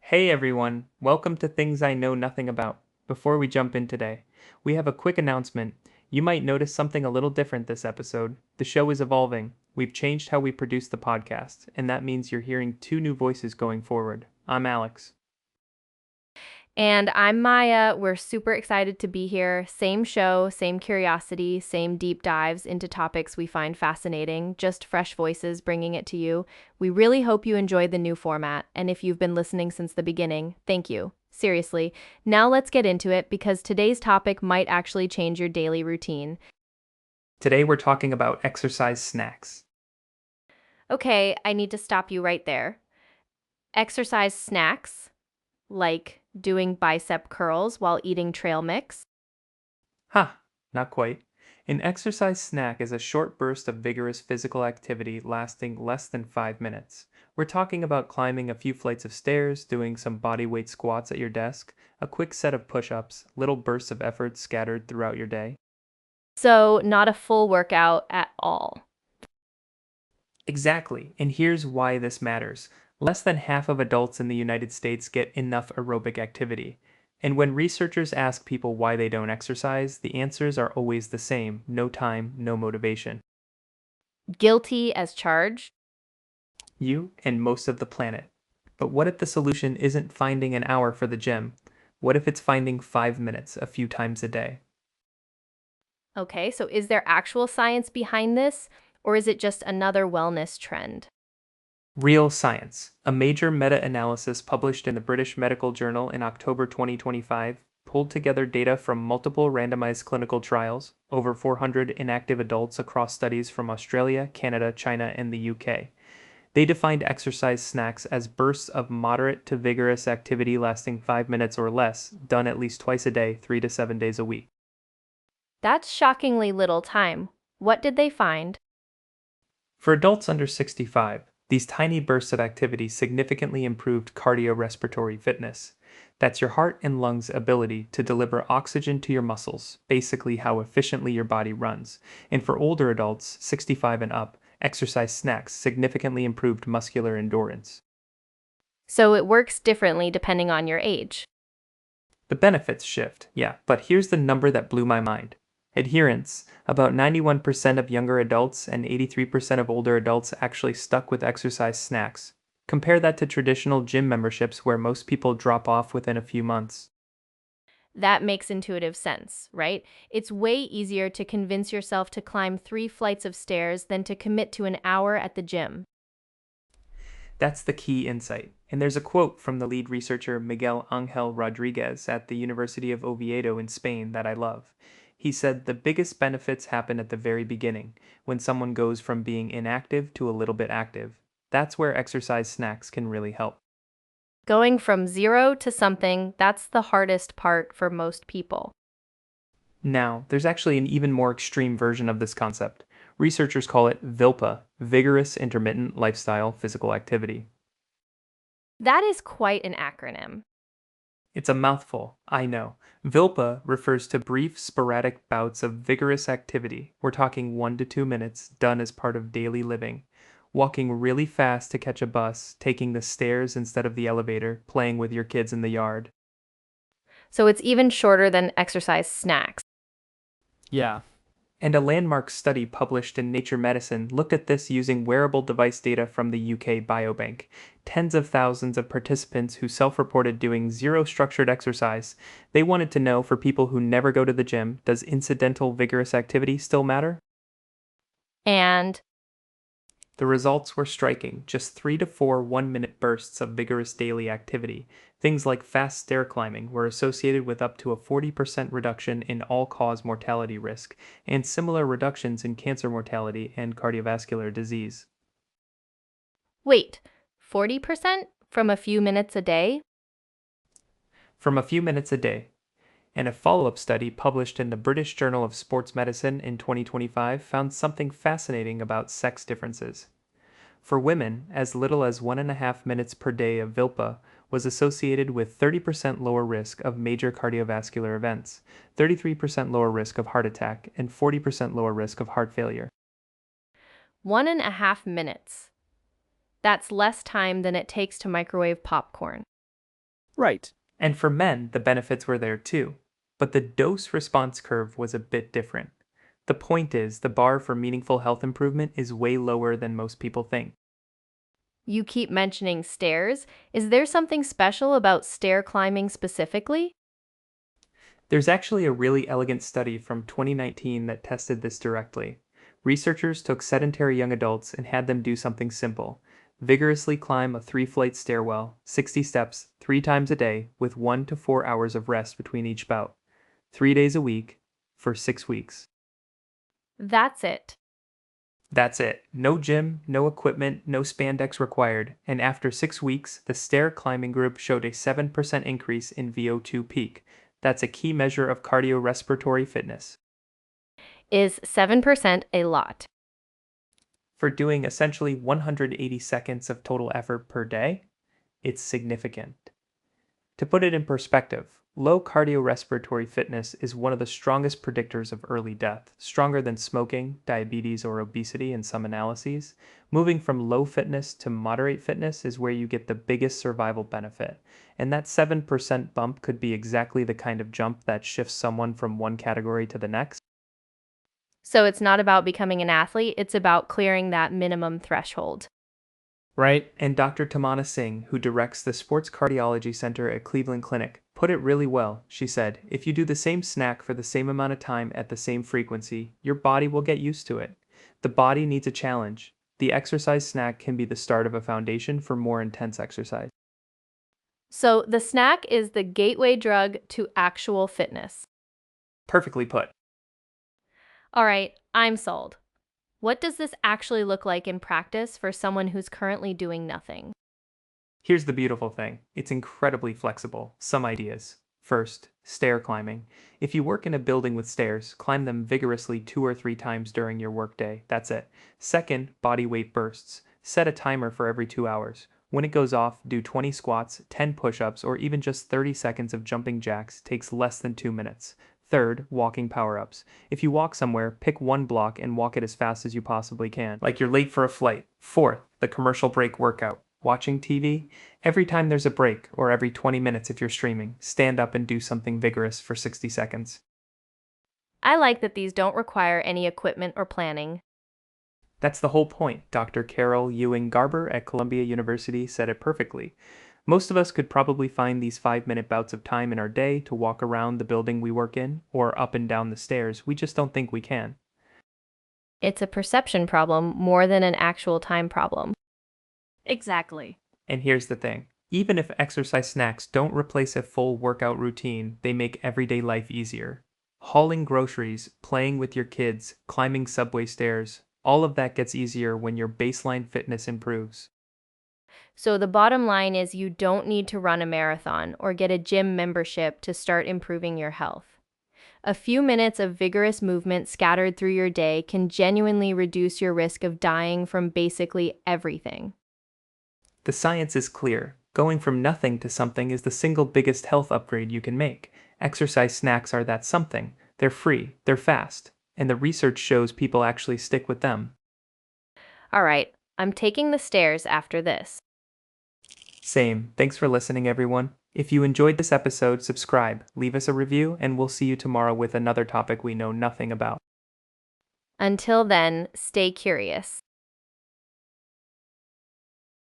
Hey everyone, welcome to Things I Know Nothing About. Before we jump in today, we have a quick announcement. You might notice something a little different this episode. The show is evolving. We've changed how we produce the podcast, and that means you're hearing two new voices going forward. I'm Alex. And I'm Maya. We're super excited to be here. Same show, same curiosity, same deep dives into topics we find fascinating, just fresh voices bringing it to you. We really hope you enjoy the new format. And if you've been listening since the beginning, thank you. Seriously. Now let's get into it because today's topic might actually change your daily routine. Today we're talking about exercise snacks. Okay, I need to stop you right there. Exercise snacks, like doing bicep curls while eating trail mix. Ha, not quite. An exercise snack is a short burst of vigorous physical activity lasting less than 5 minutes. We're talking about climbing a few flights of stairs, doing some body weight squats at your desk, a quick set of push ups, little bursts of effort scattered throughout your day. So, not a full workout at all. Exactly, and here's why this matters. Less than half of adults in the United States get enough aerobic activity. And when researchers ask people why they don't exercise, the answers are always the same: no time, no motivation. Guilty as charged. You and most of the planet. But what if the solution isn't finding an hour for the gym? What if it's finding 5 minutes a few times a day? Okay, so is there actual science behind this, or is it just another wellness trend? Real science. A major meta analysis published in the British Medical Journal in October 2025 pulled together data from multiple randomized clinical trials, over 400 inactive adults across studies from Australia, Canada, China, and the UK. They defined exercise snacks as bursts of moderate to vigorous activity lasting 5 minutes or less, done at least twice a day, 3 to 7 days a week. That's shockingly little time. What did they find? For adults under 65, these tiny bursts of activity significantly improved cardiorespiratory fitness. That's your heart and lungs' ability to deliver oxygen to your muscles, basically how efficiently your body runs. And for older adults, 65 and up, exercise snacks significantly improved muscular endurance. So it works differently depending on your age. The benefits shift, yeah, but here's the number that blew my mind. Adherence. About 91% of younger adults and 83% of older adults actually stuck with exercise snacks. Compare that to traditional gym memberships where most people drop off within a few months. That makes intuitive sense, right? It's way easier to convince yourself to climb 3 flights of stairs than to commit to an hour at the gym. That's the key insight. And there's a quote from the lead researcher Miguel Angel Rodríguez at the University of Oviedo in Spain that I love. He said the biggest benefits happen at the very beginning, when someone goes from being inactive to a little bit active. That's where exercise snacks can really help. Going from zero to something, that's the hardest part for most people. Now, there's actually an even more extreme version of this concept. Researchers call it VILPA, Vigorous Intermittent Lifestyle Physical Activity. That is quite an acronym. It's a mouthful, I know. VILPA refers to brief, sporadic bouts of vigorous activity. We're talking 1 to 2 minutes, done as part of daily living. Walking really fast to catch a bus, taking the stairs instead of the elevator, playing with your kids in the yard. So it's even shorter than exercise snacks. Yeah. And a landmark study published in Nature Medicine looked at this using wearable device data from the UK Biobank. Tens of thousands of participants who self reported doing zero structured exercise. They wanted to know, for people who never go to the gym, does incidental vigorous activity still matter? And The results were striking: just 3 to 4 1 minute bursts of vigorous daily activity. Things like fast stair climbing were associated with up to a 40% reduction in all cause mortality risk, and similar reductions in cancer mortality and cardiovascular disease. wait, 40% from a few minutes a day? From a few minutes a day. And a follow up study published in the British Journal of Sports Medicine in 2025 found something fascinating about sex differences. For women, as little as 1.5 minutes per day of VILPA was associated with 30% lower risk of major cardiovascular events, 33% lower risk of heart attack, and 40% lower risk of heart failure. 1.5 minutes. That's less time than it takes to microwave popcorn. Right. And for men, the benefits were there too. But the dose response curve was a bit different. The point is, the bar for meaningful health improvement is way lower than most people think. You keep mentioning stairs. Is there something special about stair climbing specifically? There's actually a really elegant study from 2019 that tested this directly. Researchers took sedentary young adults and had them do something simple: vigorously climb a 3-flight stairwell, 60 steps, 3 times a day, with 1 to 4 hours of rest between each bout, 3 days a week, for 6 weeks. That's it. That's it. No gym, no equipment, no spandex required. And after 6 weeks, the stair climbing group showed a 7% increase in VO2 peak. That's a key measure of cardiorespiratory fitness. Is 7% a lot? For doing essentially 180 seconds of total effort per day, it's significant. To put it in perspective, low cardiorespiratory fitness is one of the strongest predictors of early death, stronger than smoking, diabetes, or obesity in some analyses. Moving from low fitness to moderate fitness is where you get the biggest survival benefit, and that 7% bump could be exactly the kind of jump that shifts someone from one category to the next. So it's not about becoming an athlete, it's about clearing that minimum threshold. Right? And Dr. Tamana Singh, who directs the Sports Cardiology Center at Cleveland Clinic, put it really well. She said, if you do the same snack for the same amount of time at the same frequency, your body will get used to it. The body needs a challenge. The exercise snack can be the start of a foundation for more intense exercise. So the snack is the gateway drug to actual fitness. Perfectly put. All right, I'm sold. What does this actually look like in practice for someone who's currently doing nothing? Here's the beautiful thing. It's incredibly flexible. Some ideas. First, stair climbing. If you work in a building with stairs, climb them vigorously 2 or 3 times during your workday. That's it. Second, body weight bursts. Set a timer for every 2 hours. When it goes off, do 20 squats, 10 push-ups, or even just 30 seconds of jumping jacks. Takes less than 2 minutes. Third, walking power-ups. If you walk somewhere, pick one block and walk it as fast as you possibly can, like you're late for a flight. Fourth, the commercial break workout. Watching TV? Every time there's a break, or every 20 minutes if you're streaming, stand up and do something vigorous for 60 seconds. I like that these don't require any equipment or planning. That's the whole point. Dr. Carol Ewing Garber at Columbia University said it perfectly. Most of us could probably find these 5-minute bouts of time in our day to walk around the building we work in, or up and down the stairs. We just don't think we can. It's a perception problem more than an actual time problem. Exactly. And here's the thing. Even if exercise snacks don't replace a full workout routine, they make everyday life easier. Hauling groceries, playing with your kids, climbing subway stairs, all of that gets easier when your baseline fitness improves. So the bottom line is you don't need to run a marathon or get a gym membership to start improving your health. A few minutes of vigorous movement scattered through your day can genuinely reduce your risk of dying from basically everything. The science is clear. Going from nothing to something is the single biggest health upgrade you can make. Exercise snacks are that something. They're free, they're fast, and the research shows people actually stick with them. All right, I'm taking the stairs after this. Same. Thanks for listening, everyone. If you enjoyed this episode, subscribe, leave us a review, and we'll see you tomorrow with another topic we know nothing about. Until then, stay curious.